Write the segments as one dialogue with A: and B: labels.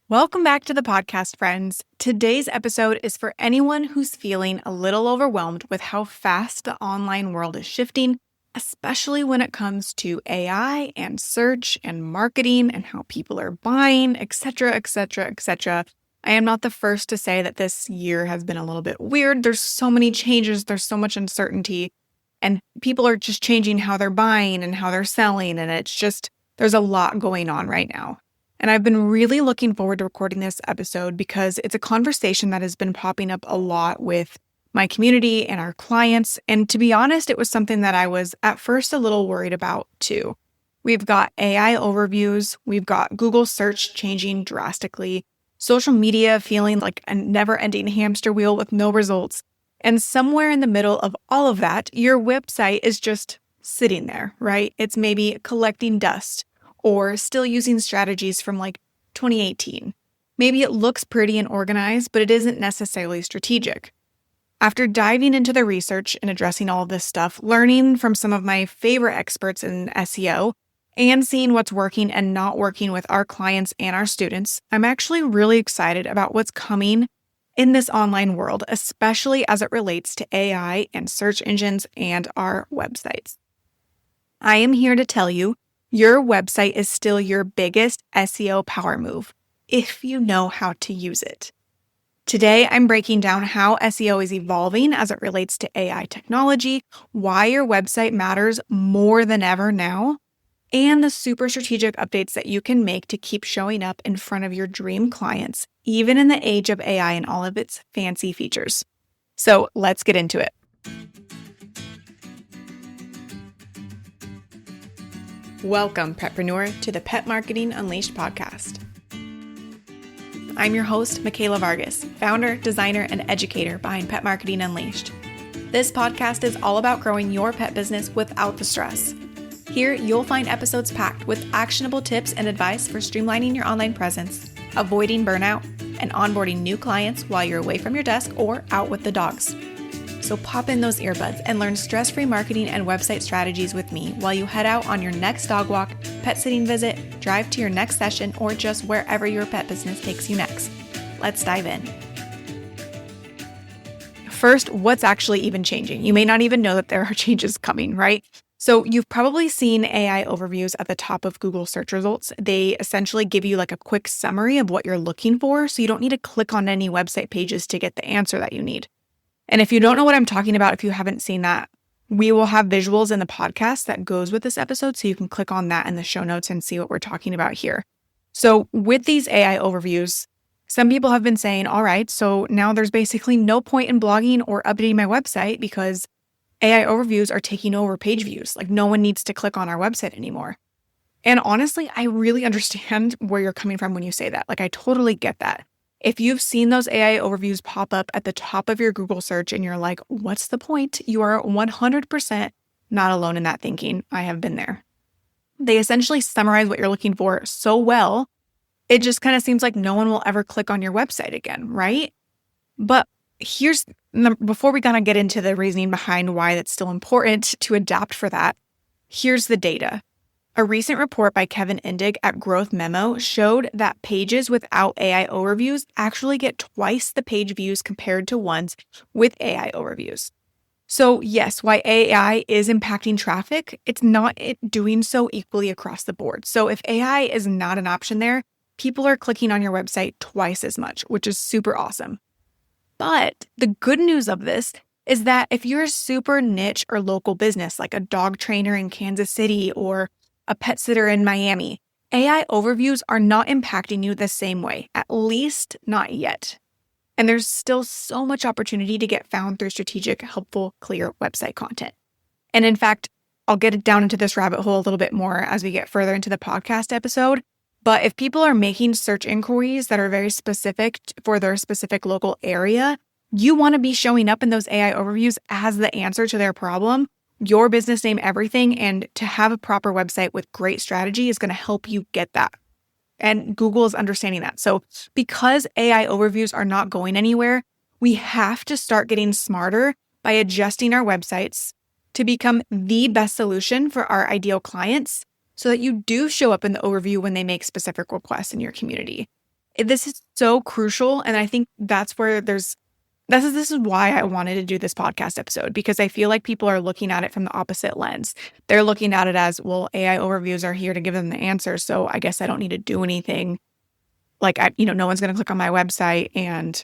A: Welcome back to the podcast, friends. Today's episode is for anyone who's feeling a little overwhelmed with how fast the online world is shifting, especially when it comes to AI and search and marketing and how people are buying, etc., etc., etc. I am not the first to say that this year has been a little bit weird. There's so many changes, there's so much uncertainty, and people are just changing how they're buying and how they're selling, and there's a lot going on right now. And I've been really looking forward to recording this episode because it's a conversation that has been popping up a lot with my community and our clients. And to be honest, it was something that I was at first a little worried about too. We've got AI overviews, we've got Google search changing drastically, social media feeling like a never-ending hamster wheel with no results. And somewhere in the middle of all of that, your website is just sitting there, right? It's maybe collecting dust, or still using strategies from like 2018. Maybe it looks pretty and organized, but it isn't necessarily strategic. After diving into the research and addressing all of this stuff, learning from some of my favorite experts in SEO, and seeing what's working and not working with our clients and our students, I'm actually really excited about what's coming in this online world, especially as it relates to AI and search engines and our websites. I am here to tell you your website is still your biggest SEO power move if you know how to use it. Today, I'm breaking down how SEO is evolving as it relates to AI technology, why your website matters more than ever now, and the super strategic updates that you can make to keep showing up in front of your dream clients, even in the age of AI and all of its fancy features. So let's get into it. Welcome, Petpreneur, to the Pet Marketing Unleashed podcast. I'm your host, Michaela Vargas, founder, designer, and educator behind Pet Marketing Unleashed. This podcast is all about growing your pet business without the stress. Here, you'll find episodes packed with actionable tips and advice for streamlining your online presence, avoiding burnout, and onboarding new clients while you're away from your desk or out with the dogs. So pop in those earbuds and learn stress-free marketing and website strategies with me while you head out on your next dog walk, pet sitting visit, drive to your next session, or just wherever your pet business takes you next. Let's dive in. First, what's actually even changing? You may not even know that there are changes coming, right? So you've probably seen AI overviews at the top of Google search results. They essentially give you like a quick summary of what you're looking for, so you don't need to click on any website pages to get the answer that you need. And if you don't know what I'm talking about, if you haven't seen that, we will have visuals in the podcast that goes with this episode, so you can click on that in the show notes and see what we're talking about here. So with these AI overviews, some people have been saying, all right, so now there's basically no point in blogging or updating my website because AI overviews are taking over page views. Like no one needs to click on our website anymore. And honestly, I really understand where you're coming from when you say that. Like I totally get that. If you've seen those AI overviews pop up at the top of your Google search and you're like, what's the point? You are 100% not alone in that thinking. I have been there. They essentially summarize what you're looking for so well, it just kind of seems like no one will ever click on your website again, right? But before we kind of get into the reasoning behind why it's still important to adapt for that, here's the data. A recent report by Kevin Indig at Growth Memo showed that pages without AI overviews actually get twice the page views compared to ones with AI overviews. So yes, while AI is impacting traffic, it's not doing so equally across the board. So if AI is not an option there, people are clicking on your website twice as much, which is super awesome. But the good news of this is that if you're a super niche or local business, like a dog trainer in Kansas City or a pet sitter in Miami, AI overviews are not impacting you the same way, at least not yet. And there's still so much opportunity to get found through strategic, helpful, clear website content. And in fact, I'll get down into this rabbit hole a little bit more as we get further into the podcast episode. But if people are making search inquiries that are very specific for their specific local area, you want to be showing up in those AI overviews as the answer to their problem, your business name, everything, and to have a proper website with great strategy is going to help you get that. And Google is understanding that. So because AI overviews are not going anywhere, we have to start getting smarter by adjusting our websites to become the best solution for our ideal clients so that you do show up in the overview when they make specific requests in your community. This is so crucial. And I think that's where this is why I wanted to do this podcast episode, because I feel like people are looking at it from the opposite lens. They're looking at it as, well, AI overviews are here to give them the answer. So I guess I don't need to do anything. Like, no one's going to click on my website and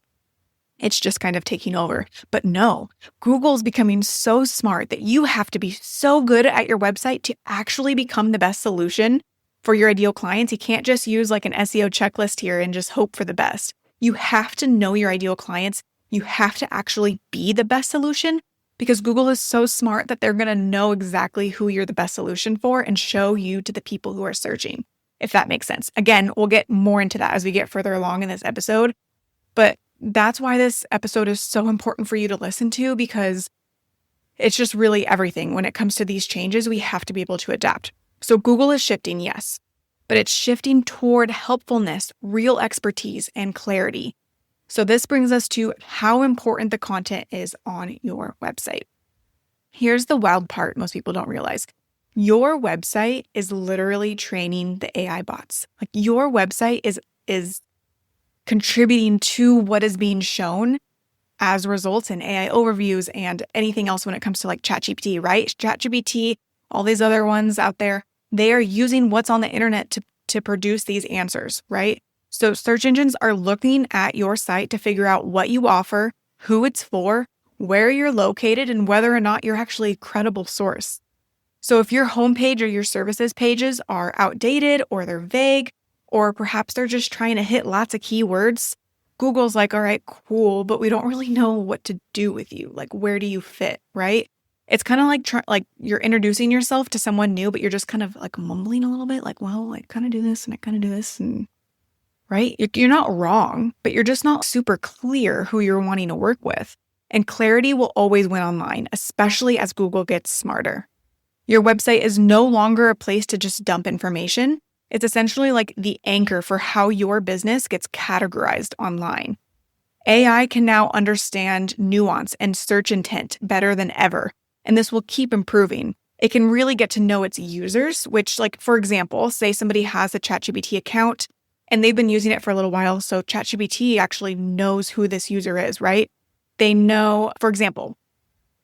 A: it's just kind of taking over. But no, Google's becoming so smart that you have to be so good at your website to actually become the best solution for your ideal clients. You can't just use like an SEO checklist here and just hope for the best. You have to know your ideal clients. You have to actually be the best solution, because Google is so smart that they're going to know exactly who you're the best solution for and show you to the people who are searching, if that makes sense. Again, we'll get more into that as we get further along in this episode. But that's why this episode is so important for you to listen to, because it's just really everything. When it comes to these changes, we have to be able to adapt. So Google is shifting, yes, but it's shifting toward helpfulness, real expertise, and clarity. So this brings us to how important the content is on your website. Here's the wild part most people don't realize. Your website is literally training the AI bots. Like, your website is contributing to what is being shown as results in AI overviews and anything else when it comes to like ChatGPT, right? ChatGPT, all these other ones out there, they are using what's on the internet to produce these answers, right? So search engines are looking at your site to figure out what you offer, who it's for, where you're located, and whether or not you're actually a credible source. So if your homepage or your services pages are outdated, or they're vague, or perhaps they're just trying to hit lots of keywords, Google's like, all right, cool, but we don't really know what to do with you. Like, where do you fit, right? It's kind of like you're introducing yourself to someone new, but you're just kind of like mumbling a little bit, like, well, I kind of do this and I kind of do this, and right? You're not wrong, but you're just not super clear who you're wanting to work with. And clarity will always win online, especially as Google gets smarter. Your website is no longer a place to just dump information. It's essentially like the anchor for how your business gets categorized online. AI can now understand nuance and search intent better than ever, and this will keep improving. It can really get to know its users, which, like, for example, say somebody has a ChatGPT account and they've been using it for a little while, so ChatGPT actually knows who this user is, right? They know, for example,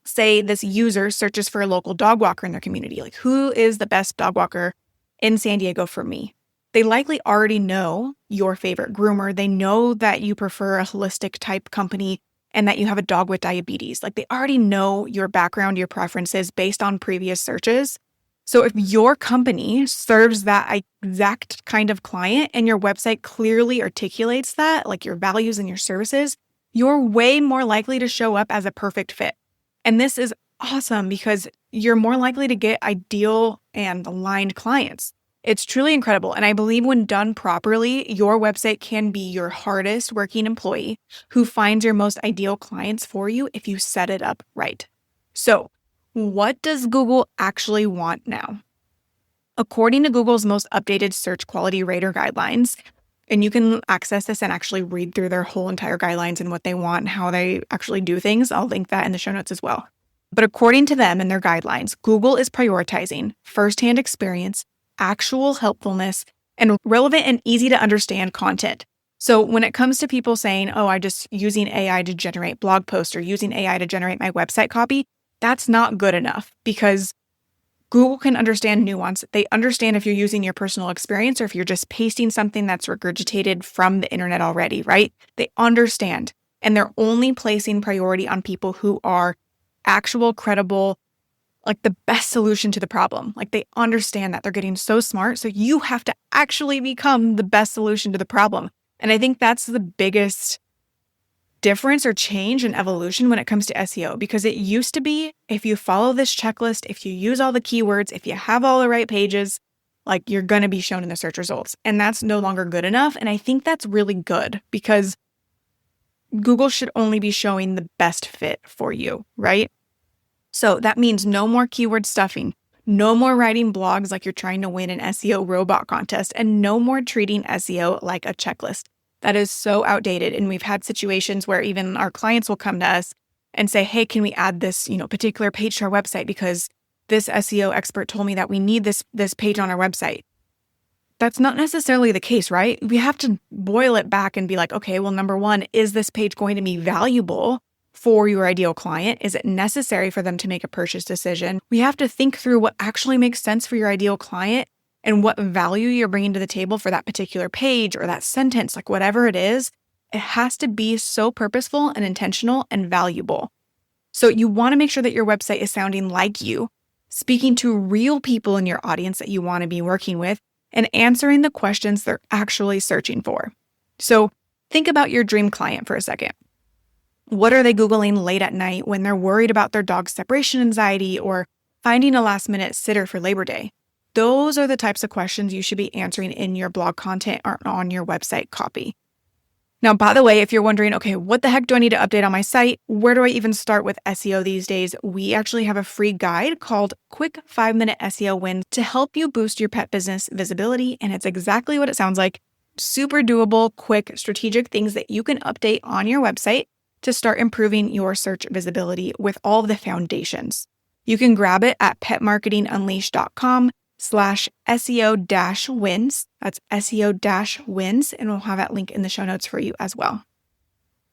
A: say this user searches for a local dog walker in their community. Like, who is the best dog walker in San Diego for me? They likely already know your favorite groomer. They know that you prefer a holistic type company and that you have a dog with diabetes. Like, they already know your background, your preferences based on previous searches. So if your company serves that exact kind of client and your website clearly articulates that, like your values and your services, you're way more likely to show up as a perfect fit. And this is awesome because you're more likely to get ideal and aligned clients. It's truly incredible. And I believe when done properly, your website can be your hardest working employee who finds your most ideal clients for you if you set it up right. So, what does Google actually want now? According to Google's most updated search quality rater guidelines, and you can access this and actually read through their whole entire guidelines and what they want and how they actually do things. I'll link that in the show notes as well. But according to them and their guidelines, Google is prioritizing firsthand experience, actual helpfulness, and relevant and easy to understand content. So when it comes to people saying, oh, I'm just using AI to generate blog posts or using AI to generate my website copy, that's not good enough, because Google can understand nuance. They understand if you're using your personal experience or if you're just pasting something that's regurgitated from the internet already, right? They understand, and they're only placing priority on people who are actual, credible, like the best solution to the problem. Like, they understand that. They're getting so smart. So you have to actually become the best solution to the problem. And I think that's the biggest difference or change in evolution when it comes to SEO, because it used to be, if you follow this checklist, if you use all the keywords, if you have all the right pages, like, you're going to be shown in the search results. And that's no longer good enough. And I think that's really good, because Google should only be showing the best fit for you, right? So that means no more keyword stuffing, no more writing blogs like you're trying to win an SEO robot contest, and no more treating SEO like a checklist. That is so outdated. And we've had situations where even our clients will come to us and say, hey, can we add this, particular page to our website because this SEO expert told me that we need this page on our website. That's not necessarily the case, right? We have to boil it back and be like, okay, well, number one, is this page going to be valuable for your ideal client? Is it necessary for them to make a purchase decision? We have to think through what actually makes sense for your ideal client and what value you're bringing to the table for that particular page or that sentence, like whatever it is. It has to be so purposeful and intentional and valuable. So you want to make sure that your website is sounding like you, speaking to real people in your audience that you want to be working with, and answering the questions they're actually searching for. So think about your dream client for a second. What are they Googling late at night when they're worried about their dog's separation anxiety or finding a last-minute sitter for Labor Day? Those are the types of questions you should be answering in your blog content or on your website copy. Now, by the way, if you're wondering, okay, what the heck do I need to update on my site? Where do I even start with SEO these days? We actually have a free guide called Quick 5-Minute SEO Wins to help you boost your pet business visibility. And it's exactly what it sounds like. Super doable, quick, strategic things that you can update on your website to start improving your search visibility with all of the foundations. You can grab it at petmarketingunleashed.com/SEO-wins. That's SEO-wins, and we'll have that link in the show notes for you as well.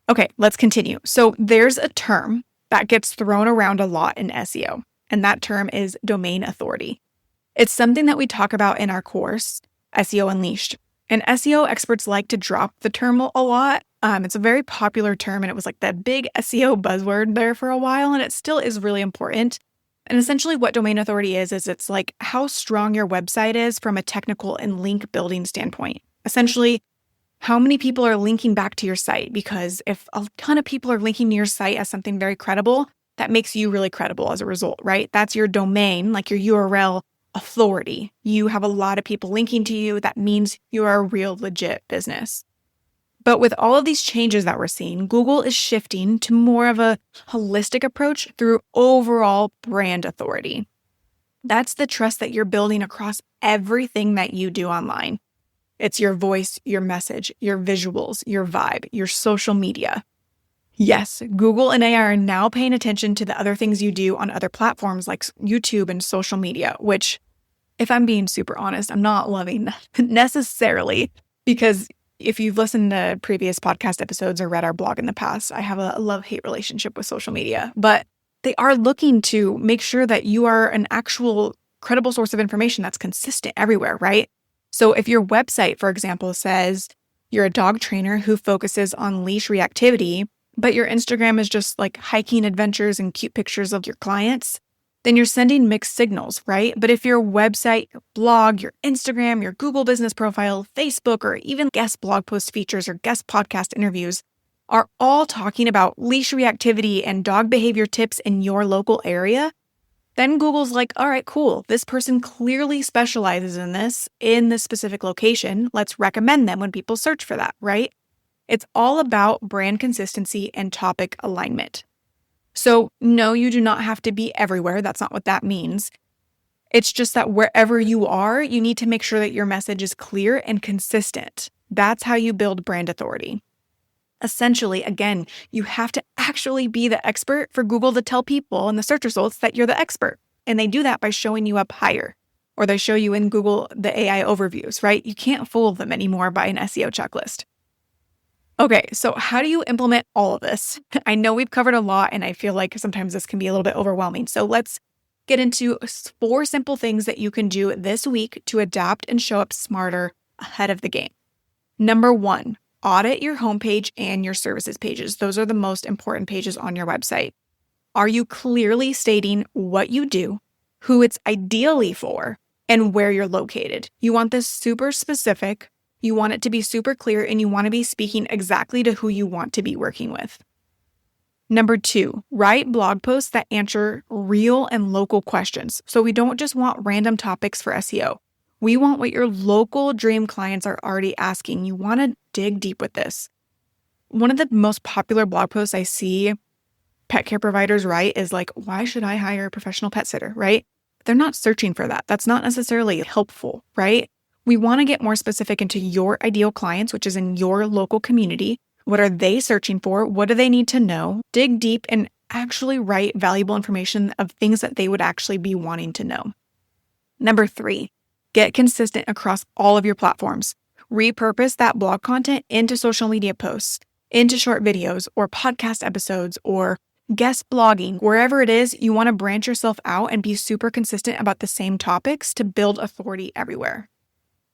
A: Okay, let's continue. So there's a term that gets thrown around a lot in SEO, and that term is domain authority. It's something that we talk about in our course, SEO Unleashed. And SEO experts like to drop the term a lot. It's a very popular term, and it was like that big SEO buzzword there for a while, and it still is really important. And essentially what domain authority is it's like how strong your website is from a technical and link building standpoint. Essentially, how many people are linking back to your site? Because if a ton of people are linking to your site as something very credible, that makes you really credible as a result, right? That's your domain, like your URL authority. You have a lot of people linking to you. That means you are a real legit business. But with all of these changes that we're seeing, Google is shifting to more of a holistic approach through overall brand authority. That's the trust that you're building across everything that you do online. It's your voice, your message, your visuals, your vibe, your social media. Yes, Google and AI are now paying attention to the other things you do on other platforms like YouTube and social media, which, if I'm being super honest, I'm not loving necessarily, because if you've listened to previous podcast episodes or read our blog in the past, I have a love-hate relationship with social media, but they are looking to make sure that you are an actual credible source of information that's consistent everywhere, right? So if your website, for example, says you're a dog trainer who focuses on leash reactivity, but your Instagram is just like hiking adventures and cute pictures of your clients, then you're sending mixed signals, right? But if your website, your blog, your Instagram, your Google business profile, Facebook, or even guest blog post features or guest podcast interviews are all talking about leash reactivity and dog behavior tips in your local area, then Google's like, all right, cool. This person clearly specializes in this specific location. Let's recommend them when people search for that, right? It's all about brand consistency and topic alignment. So no, you do not have to be everywhere. That's not what that means. It's just that wherever you are, you need to make sure that your message is clear and consistent. That's how you build brand authority. Essentially, again, you have to actually be the expert for Google to tell people in the search results that you're the expert. And they do that by showing you up higher, or they show you in Google the AI overviews, right? You can't fool them anymore by an SEO checklist. Okay, so how do you implement all of this? I know we've covered a lot, and I feel like sometimes this can be a little bit overwhelming. So let's get into 4 simple things that you can do this week to adapt and show up smarter ahead of the game. Number 1, audit your homepage and your services pages. Those are the most important pages on your website. Are you clearly stating what you do, who it's ideally for, and where you're located? You want this super specific. You want it to be super clear, and you want to be speaking exactly to who you want to be working with. Number 2, write blog posts that answer real and local questions. So we don't just want random topics for SEO. We want what your local dream clients are already asking. You want to dig deep with this. One of the most popular blog posts I see pet care providers write is like, why should I hire a professional pet sitter, right? They're not searching for that. That's not necessarily helpful, right? We want to get more specific into your ideal clients, which is in your local community. What are they searching for? What do they need to know? Dig deep and actually write valuable information of things that they would actually be wanting to know. Number 3, Get consistent across all of your platforms. Repurpose that blog content into social media posts, into short videos or podcast episodes or guest blogging. Wherever it is, you want to branch yourself out and be super consistent about the same topics to build authority everywhere.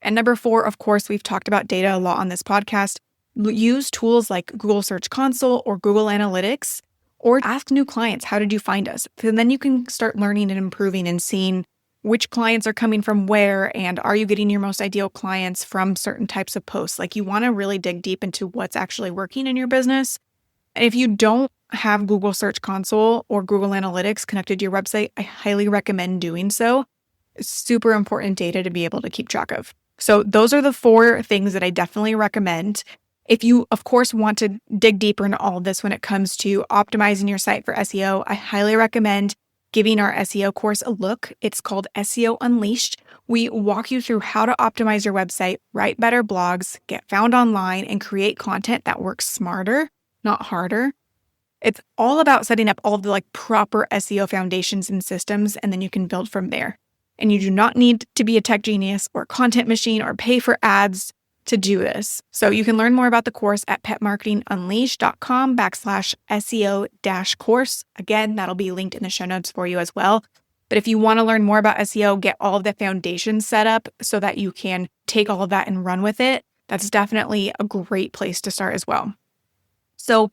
A: And number 4, of course, we've talked about data a lot on this podcast. Use tools like Google Search Console or Google Analytics, or ask new clients, how did you find us? And then you can start learning and improving and seeing which clients are coming from where, and are you getting your most ideal clients from certain types of posts? Like, you want to really dig deep into what's actually working in your business. And if you don't have Google Search Console or Google Analytics connected to your website, I highly recommend doing so. It's super important data to be able to keep track of. So those are the 4 things that I definitely recommend. If you, of course, want to dig deeper into all of this when it comes to optimizing your site for SEO, I highly recommend giving our SEO course a look. It's called SEO Unleashed. We walk you through how to optimize your website, write better blogs, get found online, and create content that works smarter, not harder. It's all about setting up all of the proper SEO foundations and systems, and then you can build from there. And you do not need to be a tech genius or content machine or pay for ads to do this. So you can learn more about the course at petmarketingunleashed.com/SEO-course. Again, that'll be linked in the show notes for you as well. But if you want to learn more about SEO, get all of the foundations set up so that you can take all of that and run with it, that's definitely a great place to start as well. So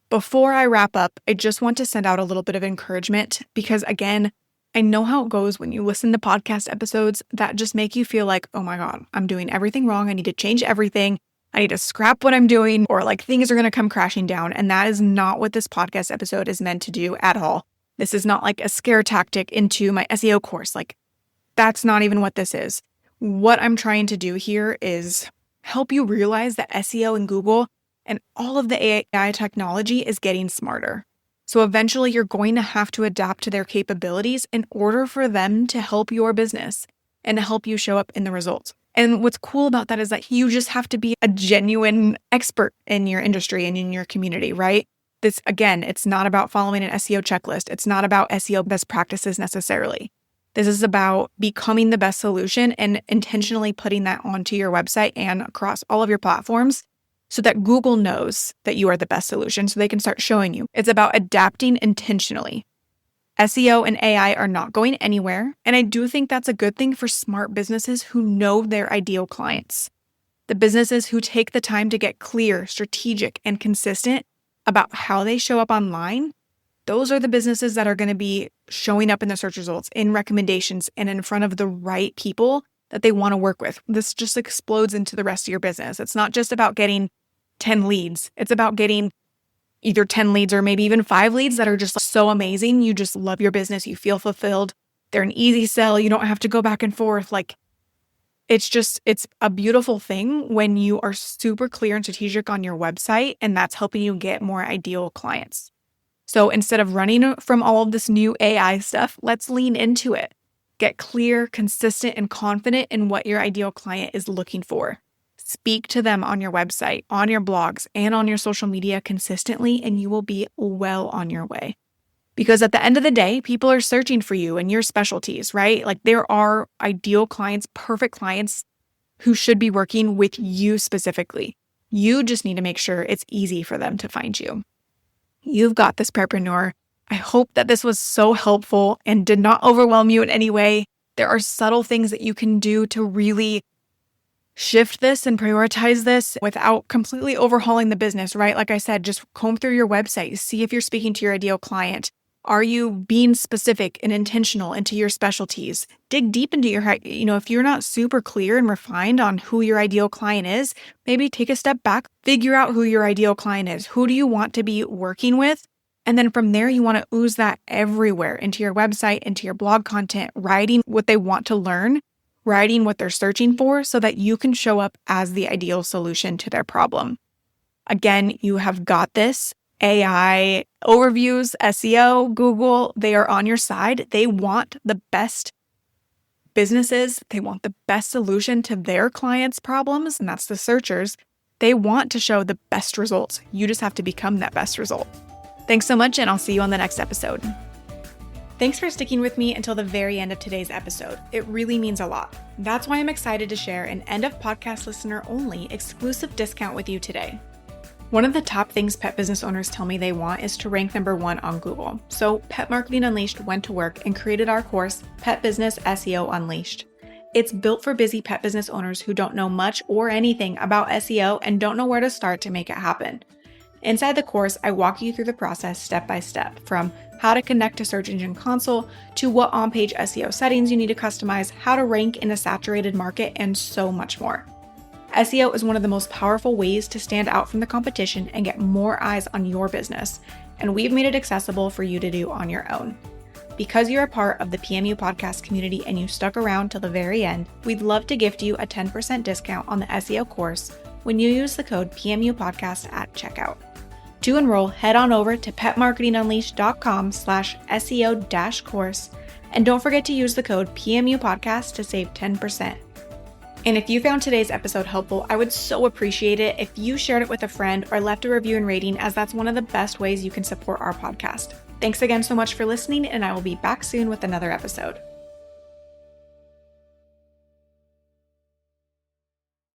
A: before I wrap up, I just want to send out a little bit of encouragement because, again, I know how it goes when you listen to podcast episodes that just make you feel like, oh my God, I'm doing everything wrong. I need to change everything. I need to scrap what I'm doing, or things are going to come crashing down. And that is not what this podcast episode is meant to do at all. This is not a scare tactic into my SEO course. That's not even what this is. What I'm trying to do here is help you realize that SEO and Google and all of the AI technology is getting smarter. So eventually you're going to have to adapt to their capabilities in order for them to help your business and to help you show up in the results. And what's cool about that is that you just have to be a genuine expert in your industry and in your community, right? This, again, it's not about following an SEO checklist. It's not about SEO best practices necessarily. This is about becoming the best solution and intentionally putting that onto your website and across all of your platforms, so that Google knows that you are the best solution so they can start showing you. It's about adapting intentionally. SEO and AI are not going anywhere, and I do think that's a good thing for smart businesses who know their ideal clients. The businesses who take the time to get clear, strategic, and consistent about how they show up online, those are the businesses that are going to be showing up in the search results, in recommendations, and in front of the right people that they want to work with. This just explodes into the rest of your business. It's not just about getting 10 leads. It's about getting either 10 leads or maybe even 5 leads that are just so amazing. You just love your business. You feel fulfilled. They're an easy sell. You don't have to go back and forth. It's a beautiful thing when you are super clear and strategic on your website, and that's helping you get more ideal clients. So instead of running from all of this new AI stuff, let's lean into it. Get clear, consistent, and confident in what your ideal client is looking for. Speak to them on your website, on your blogs, and on your social media consistently, and you will be well on your way. Because at the end of the day, people are searching for you and your specialties, right? There are ideal clients, perfect clients who should be working with you specifically. You just need to make sure it's easy for them to find you. You've got this, Prepreneur. I hope that this was so helpful and did not overwhelm you in any way. There are subtle things that you can do to really shift this and prioritize this without completely overhauling the business, right? Like I said, just comb through your website, see if you're speaking to your ideal client. Are you being specific and intentional into your specialties? Dig deep into if you're not super clear and refined on who your ideal client is, maybe take a step back, figure out who your ideal client is. Who do you want to be working with? And then from there, you want to ooze that everywhere into your website, into your blog content, writing what they want to learn, writing what they're searching for so that you can show up as the ideal solution to their problem. Again, you have got this. AI overviews, SEO, Google, they are on your side. They want the best businesses. They want the best solution to their clients' problems, and that's the searchers. They want to show the best results. You just have to become that best result. Thanks so much, and I'll see you on the next episode. Thanks for sticking with me until the very end of today's episode. It really means a lot. That's why I'm excited to share an end of podcast listener only exclusive discount with you today. One of the top things pet business owners tell me they want is to rank number 1 on Google. So Pet Marketing Unleashed went to work and created our course, Pet Business SEO Unleashed. It's built for busy pet business owners who don't know much or anything about SEO and don't know where to start to make it happen. Inside the course, I walk you through the process step by step, from how to connect to Search Engine Console to what on-page SEO settings you need to customize, how to rank in a saturated market, and so much more. SEO is one of the most powerful ways to stand out from the competition and get more eyes on your business, and we've made it accessible for you to do on your own. Because you're a part of the PMU podcast community and you stuck around till the very end, we'd love to gift you a 10% discount on the SEO course when you use the code PMU podcast at checkout. To enroll, head on over to petmarketingunleashed.com/SEO-course, and don't forget to use the code PMU podcast to save 10%. And if you found today's episode helpful, I would so appreciate it if you shared it with a friend or left a review and rating, as that's one of the best ways you can support our podcast. Thanks again so much for listening, and I will be back soon with another episode.